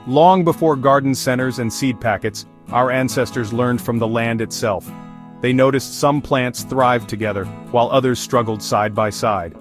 Long before garden centers and seed packets, our ancestors learned from the land itself. They noticed some plants thrived together, while others struggled side by side.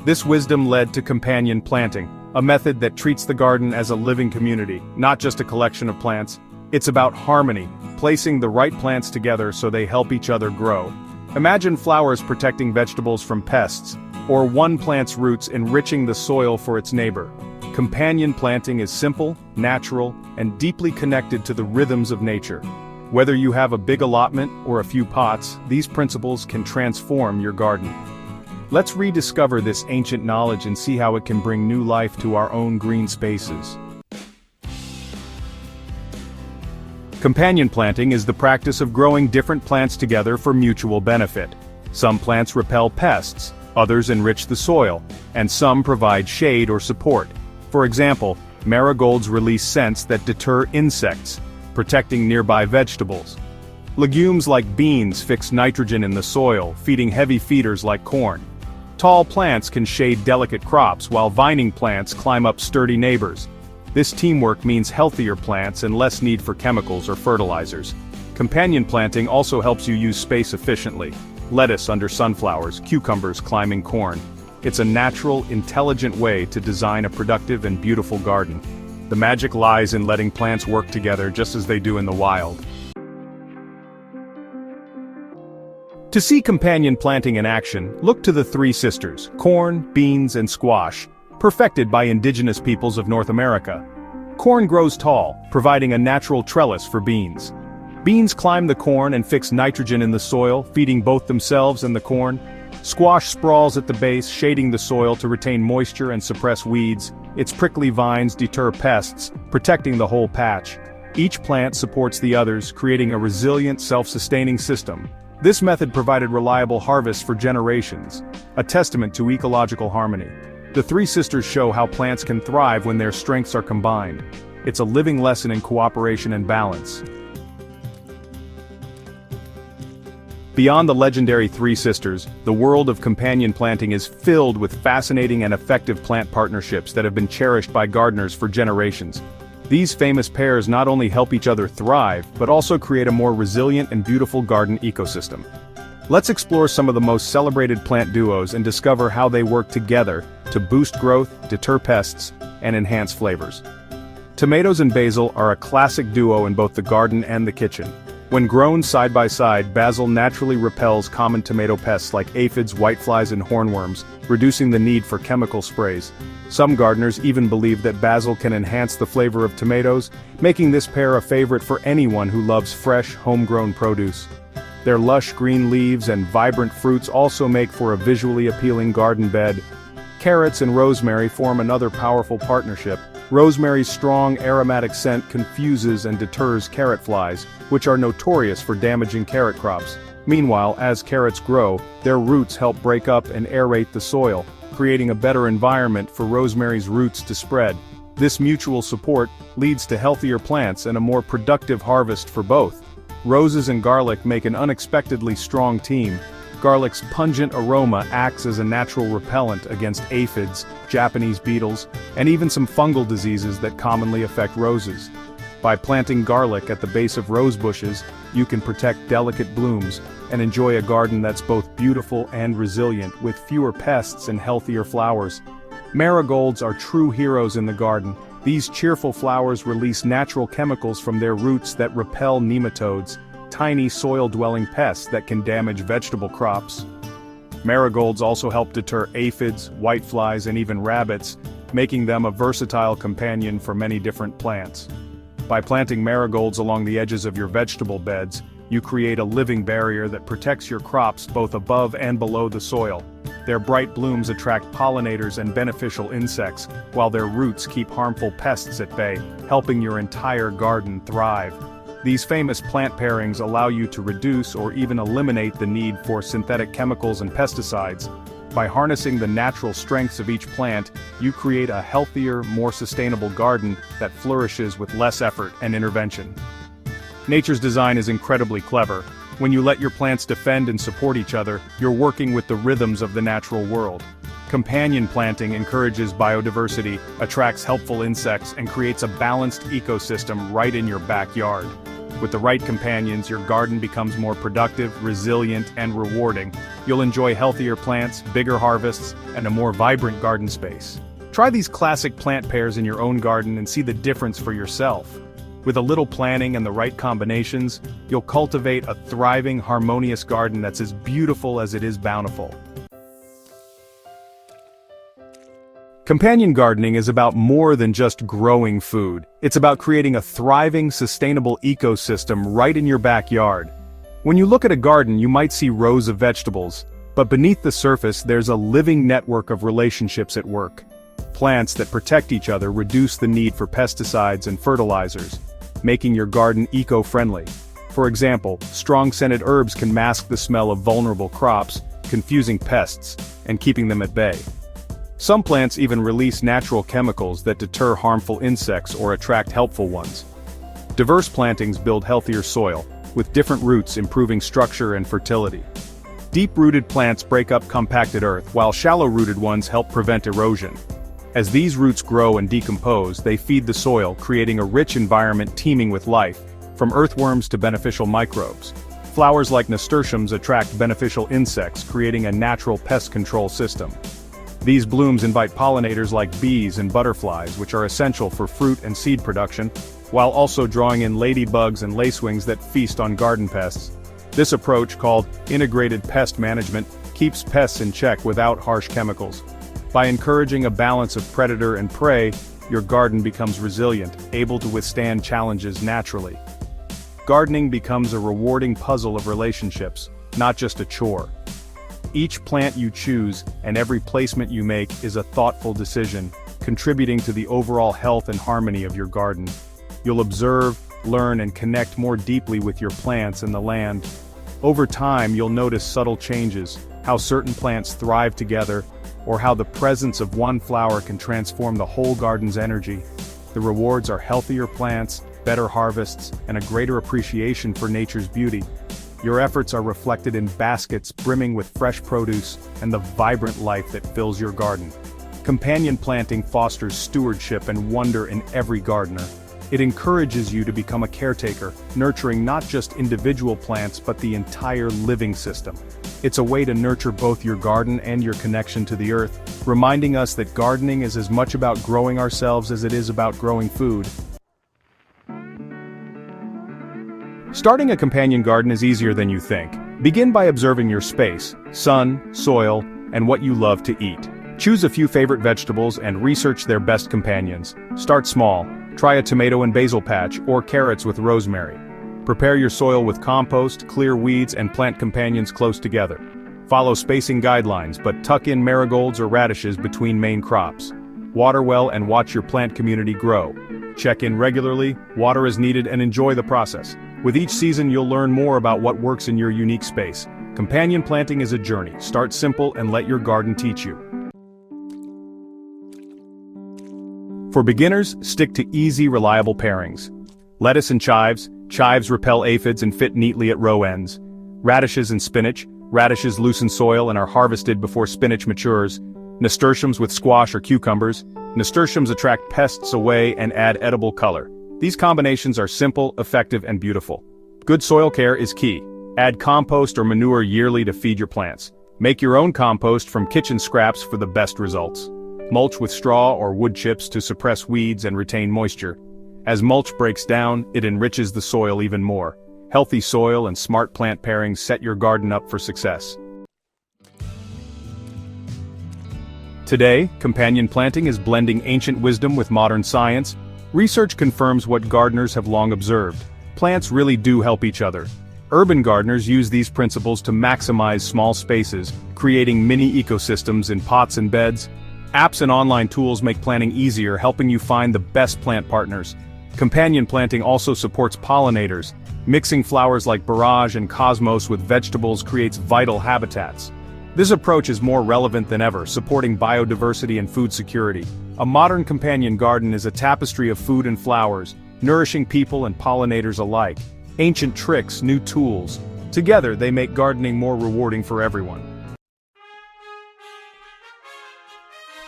This wisdom led to companion planting, a method that treats the garden as a living community, not just a collection of plants. It's about harmony, placing the right plants together so they help each other grow. Imagine flowers protecting vegetables from pests, or one plant's roots enriching the soil for its neighbor. Companion planting is simple, natural, and deeply connected to the rhythms of nature. Whether you have a big allotment or a few pots, these principles can transform your garden. Let's rediscover this ancient knowledge and see how it can bring new life to our own green spaces. Companion planting is the practice of growing different plants together for mutual benefit. Some plants repel pests, others enrich the soil, and some provide shade or support. For example, marigolds release scents that deter insects, protecting nearby vegetables. Legumes like beans fix nitrogen in the soil, feeding heavy feeders like corn. Tall plants can shade delicate crops, while vining plants climb up sturdy neighbors. This teamwork means healthier plants and less need for chemicals or fertilizers. Companion planting also helps you use space efficiently. Lettuce under sunflowers, cucumbers climbing corn. It's a natural, intelligent way to design a productive and beautiful garden. The magic lies in letting plants work together just as they do in the wild. To see companion planting in action, look to the three sisters, corn, beans, and squash, perfected by indigenous peoples of North America. Corn grows tall, providing a natural trellis for beans. Beans climb the corn and fix nitrogen in the soil, feeding both themselves and the corn. Squash sprawls at the base, shading the soil to retain moisture and suppress weeds. Its prickly vines deter pests, protecting the whole patch. Each plant supports the others, creating a resilient, self-sustaining system. This method provided reliable harvests for generations, a testament to ecological harmony. The three sisters show how plants can thrive when their strengths are combined. It's a living lesson in cooperation and balance. Beyond the legendary three sisters, the world of companion planting is filled with fascinating and effective plant partnerships that have been cherished by gardeners for generations. These famous pairs not only help each other thrive, but also create a more resilient and beautiful garden ecosystem. Let's explore some of the most celebrated plant duos and discover how they work together to boost growth, deter pests, and enhance flavors. Tomatoes and basil are a classic duo in both the garden and the kitchen. When grown side by side, basil naturally repels common tomato pests like aphids, whiteflies, and hornworms, reducing the need for chemical sprays. Some gardeners even believe that basil can enhance the flavor of tomatoes, making this pair a favorite for anyone who loves fresh, homegrown produce. Their lush green leaves and vibrant fruits also make for a visually appealing garden bed. Carrots and rosemary form another powerful partnership. Rosemary's strong aromatic scent confuses and deters carrot flies, which are notorious for damaging carrot crops. Meanwhile, as carrots grow, their roots help break up and aerate the soil, creating a better environment for rosemary's roots to spread. This mutual support leads to healthier plants and a more productive harvest for both. Roses and garlic make an unexpectedly strong team. Garlic's pungent aroma acts as a natural repellent against aphids, Japanese beetles, and even some fungal diseases that commonly affect roses. By planting garlic at the base of rose bushes, you can protect delicate blooms and enjoy a garden that's both beautiful and resilient, with fewer pests and healthier flowers. Marigolds are true heroes in the garden. These cheerful flowers release natural chemicals from their roots that repel nematodes, tiny soil-dwelling pests that can damage vegetable crops. Marigolds also help deter aphids, whiteflies, and even rabbits, making them a versatile companion for many different plants. By planting marigolds along the edges of your vegetable beds, you create a living barrier that protects your crops both above and below the soil. Their bright blooms attract pollinators and beneficial insects, while their roots keep harmful pests at bay, helping your entire garden thrive. These famous plant pairings allow you to reduce or even eliminate the need for synthetic chemicals and pesticides. By harnessing the natural strengths of each plant, you create a healthier, more sustainable garden that flourishes with less effort and intervention. Nature's design is incredibly clever. When you let your plants defend and support each other, you're working with the rhythms of the natural world. Companion planting encourages biodiversity, attracts helpful insects, and creates a balanced ecosystem right in your backyard. With the right companions, your garden becomes more productive, resilient, and rewarding. You'll enjoy healthier plants, bigger harvests, and a more vibrant garden space. Try these classic plant pairs in your own garden and see the difference for yourself. With a little planning and the right combinations, you'll cultivate a thriving, harmonious garden that's as beautiful as it is bountiful. Companion gardening is about more than just growing food. It's about creating a thriving, sustainable ecosystem right in your backyard. When you look at a garden, you might see rows of vegetables, but beneath the surface there's a living network of relationships at work. Plants that protect each other reduce the need for pesticides and fertilizers, making your garden eco-friendly. For example, strong-scented herbs can mask the smell of vulnerable crops, confusing pests, and keeping them at bay. Some plants even release natural chemicals that deter harmful insects or attract helpful ones. Diverse plantings build healthier soil, with different roots improving structure and fertility. Deep-rooted plants break up compacted earth, while shallow-rooted ones help prevent erosion. As these roots grow and decompose, they feed the soil, creating a rich environment teeming with life, from earthworms to beneficial microbes. Flowers like nasturtiums attract beneficial insects, creating a natural pest control system. These blooms invite pollinators like bees and butterflies, which are essential for fruit and seed production, while also drawing in ladybugs and lacewings that feast on garden pests. This approach, called integrated pest management, keeps pests in check without harsh chemicals. By encouraging a balance of predator and prey, your garden becomes resilient, able to withstand challenges naturally. Gardening becomes a rewarding puzzle of relationships, not just a chore. Each plant you choose and every placement you make is a thoughtful decision, contributing to the overall health and harmony of your garden. You'll observe, learn, and connect more deeply with your plants and the land. Over time, you'll notice subtle changes, how certain plants thrive together, or how the presence of one flower can transform the whole garden's energy. The rewards are healthier plants, better harvests, and a greater appreciation for nature's beauty. Your efforts are reflected in baskets brimming with fresh produce and the vibrant life that fills your garden. Companion planting fosters stewardship and wonder in every gardener. It encourages you to become a caretaker, nurturing not just individual plants but the entire living system. It's a way to nurture both your garden and your connection to the earth, reminding us that gardening is as much about growing ourselves as it is about growing food. Starting a companion garden is easier than you think. Begin by observing your space, sun, soil, and what you love to eat. Choose a few favorite vegetables and research their best companions. Start small. Try a tomato and basil patch, or carrots with rosemary. Prepare your soil with compost, clear weeds, and plant companions close together. Follow spacing guidelines, but tuck in marigolds or radishes between main crops. Water well and watch your plant community grow. Check in regularly, water as needed, and enjoy the process. With each season, you'll learn more about what works in your unique space. Companion planting is a journey. Start simple and let your garden teach you. For beginners, stick to easy, reliable pairings. Lettuce and chives. Chives repel aphids and fit neatly at row ends. Radishes and spinach. Radishes loosen soil and are harvested before spinach matures. Nasturtiums with squash or cucumbers. Nasturtiums attract pests away and add edible color. These combinations are simple, effective, and beautiful. Good soil care is key. Add compost or manure yearly to feed your plants. Make your own compost from kitchen scraps for the best results. Mulch with straw or wood chips to suppress weeds and retain moisture. As mulch breaks down, it enriches the soil even more. Healthy soil and smart plant pairings set your garden up for success. Today, companion planting is blending ancient wisdom with modern science. Research confirms what gardeners have long observed. Plants really do help each other. Urban gardeners use these principles to maximize small spaces, creating mini ecosystems in pots and beds. Apps and online tools make planting easier, helping you find the best plant partners. Companion planting also supports pollinators. Mixing flowers like borage and cosmos with vegetables creates vital habitats. This approach is more relevant than ever, supporting biodiversity and food security. A modern companion garden is a tapestry of food and flowers, nourishing people and pollinators alike. Ancient tricks, new tools. Together they make gardening more rewarding for everyone.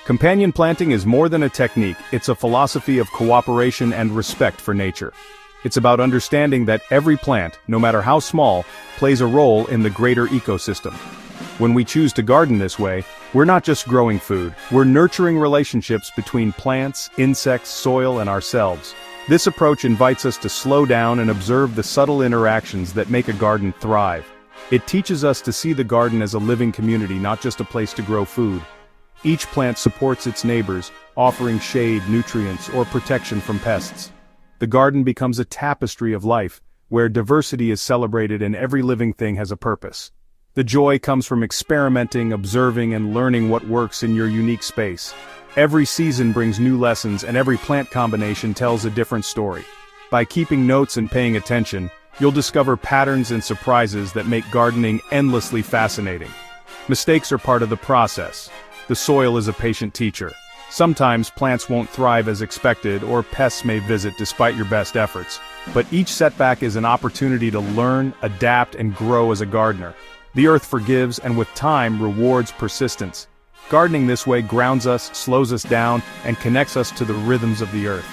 Companion planting is more than a technique, it's a philosophy of cooperation and respect for nature. It's about understanding that every plant, no matter how small, plays a role in the greater ecosystem. When we choose to garden this way, we're not just growing food, we're nurturing relationships between plants, insects, soil, and ourselves. This approach invites us to slow down and observe the subtle interactions that make a garden thrive. It teaches us to see the garden as a living community, not just a place to grow food. Each plant supports its neighbors, offering shade, nutrients, or protection from pests. The garden becomes a tapestry of life, where diversity is celebrated and every living thing has a purpose. The joy comes from experimenting, observing, and learning what works in your unique space. Every season brings new lessons, and every plant combination tells a different story. By keeping notes and paying attention, you'll discover patterns and surprises that make gardening endlessly fascinating. Mistakes are part of the process. The soil is a patient teacher. Sometimes plants won't thrive as expected, or pests may visit despite your best efforts. But each setback is an opportunity to learn, adapt, and grow as a gardener. The earth forgives and with time rewards persistence. Gardening this way grounds us, slows us down, and connects us to the rhythms of the earth.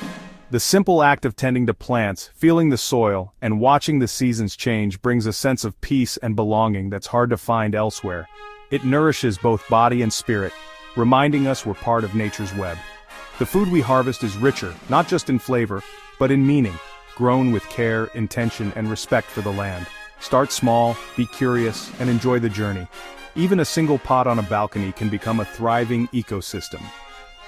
The simple act of tending to plants, feeling the soil, and watching the seasons change brings a sense of peace and belonging that's hard to find elsewhere. It nourishes both body and spirit, reminding us we're part of nature's web. The food we harvest is richer, not just in flavor, but in meaning, grown with care, intention, and respect for the land. Start small, be curious, and enjoy the journey. Even a single pot on a balcony can become a thriving ecosystem.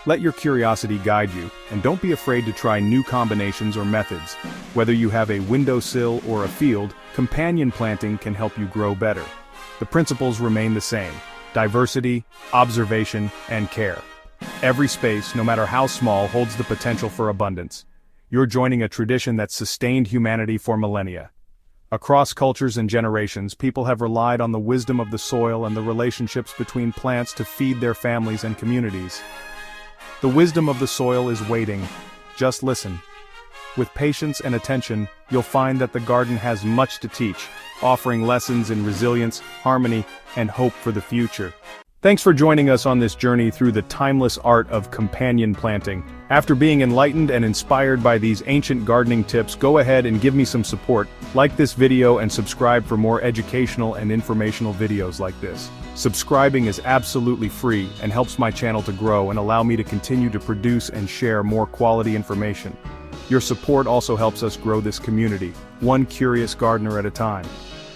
Let your curiosity guide you, and don't be afraid to try new combinations or methods. Whether you have a windowsill or a field, companion planting can help you grow better. The principles remain the same: diversity, observation, and care. Every space, no matter how small, holds the potential for abundance. You're joining a tradition that's sustained humanity for millennia. Across cultures and generations, people have relied on the wisdom of the soil and the relationships between plants to feed their families and communities. The wisdom of the soil is waiting. Just listen. With patience and attention, you'll find that the garden has much to teach, offering lessons in resilience, harmony, and hope for the future. Thanks for joining us on this journey through the timeless art of companion planting. After being enlightened and inspired by these ancient gardening tips, go ahead and give me some support. Like this video and subscribe for more educational and informational videos like this. Subscribing is absolutely free and helps my channel to grow and allow me to continue to produce and share more quality information. Your support also helps us grow this community, one curious gardener at a time.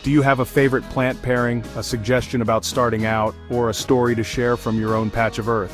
Do you have a favorite plant pairing, a suggestion about starting out, or a story to share from your own patch of earth?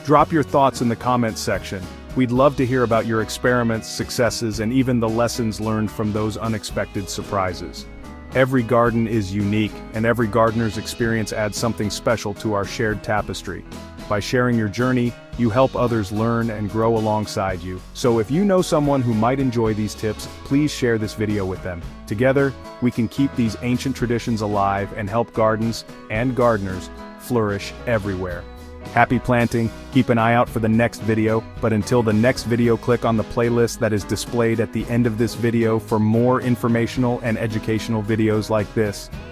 Drop your thoughts in the comments section. We'd love to hear about your experiments, successes, and even the lessons learned from those unexpected surprises. Every garden is unique, and every gardener's experience adds something special to our shared tapestry. By sharing your journey, you help others learn and grow alongside you. So if you know someone who might enjoy these tips, please share this video with them. Together, we can keep these ancient traditions alive and help gardens and gardeners flourish everywhere. Happy planting, keep an eye out for the next video, but until the next video, click on the playlist that is displayed at the end of this video for more informational and educational videos like this.